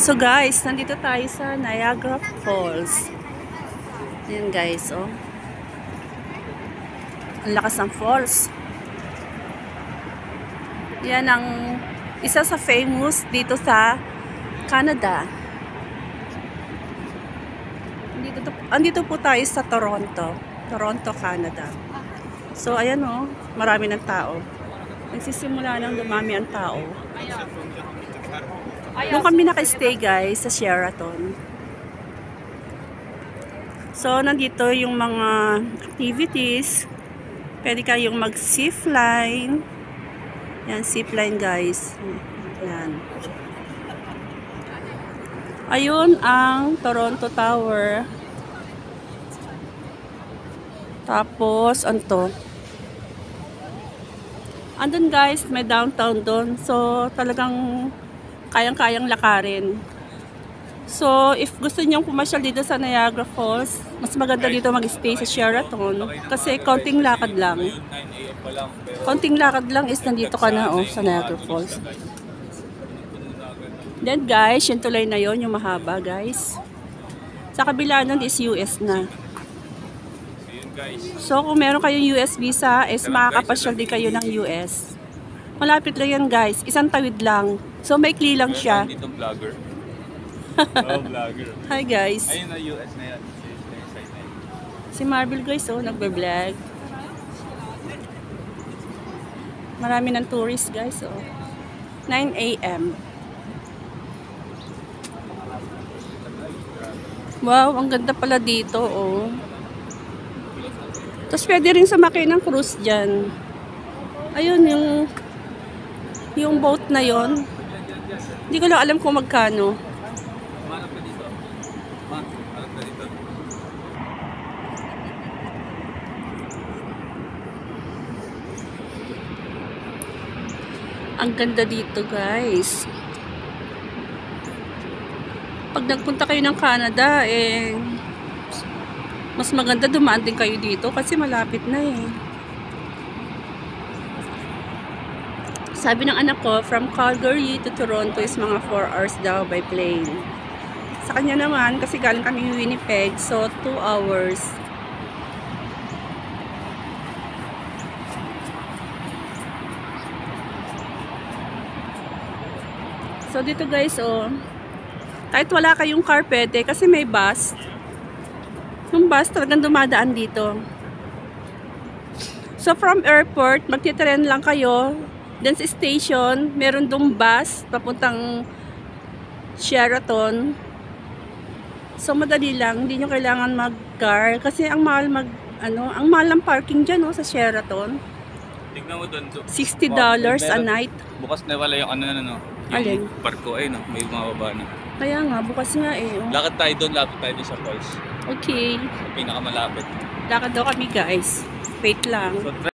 So guys, nandito tayo sa Niagara Falls. Ayan guys, oh. Ang lakas ng falls. Yan ang isa sa famous dito sa Canada. Andito po tayo sa Toronto, Canada. So ayan oh, marami ng tao. Nagsisimula nang dumami ang tao. Doon kami naka-stay guys sa Sheraton. So nandito yung mga activities. Pwede kayong mag-zipline. Yan, zipline guys. Yan. Ayun ang Toronto Tower. Tapos, anto. Andun guys, may downtown doon. So, talagang kayang-kayang lakarin. So, if gusto niyo pumasyal dito sa Niagara Falls, mas maganda dito mag-stay sa Sheraton. Kasi konting lakad lang. Konting lakad lang is nandito ka na oh, sa Niagara Falls. Then guys, yung tulay na yon, yung mahaba guys. Sa kabila nun is US na. So, kung meron kayong US visa, is makakapasyal din kayo ng US. Malapit lang yan guys. Isang tawid lang. So, maikli lang siya. Vlogger. Hi guys. Ayun na US na yan. Si Marvel guys, oh, nagbe-vlog. Marami ng tourists guys, oh. 9 AM. Wow, ang ganda pala dito, oh. Tapos pwede rin sumakay ng cruise dyan. Ayun, yung boat na yon. Hindi ko lang alam kung magkano. Ang ganda dito guys. Pag nagpunta kayo ng Canada, mas maganda dumaan din kayo dito kasi malapit na eh. Sabi ng anak ko, from Calgary to Toronto is mga 4 hours daw by plane. Sa kanya naman, kasi galing kami Winnipeg, so 2 hours. So dito guys, oh, kahit wala kayong car pwede kasi may bus. Yung bus talagang dumadaan dito. So from airport, magtitren lang kayo. Then sa station, meron dong bus papuntang Sheraton. So madali lang, hindi nyo kailangan mag-car kasi ang mahal ang mahal ng parking diyan oh, sa Sheraton. Tignan mo doon. $60 a night. Bukas na wala yung Alin? yung parko ay no, may bumababa na. Kaya nga, bukas nga eh. Oh. Lakad tayo doon sa falls. Okay. Pinakamalapit. Lakad daw kami guys. Wait lang. So,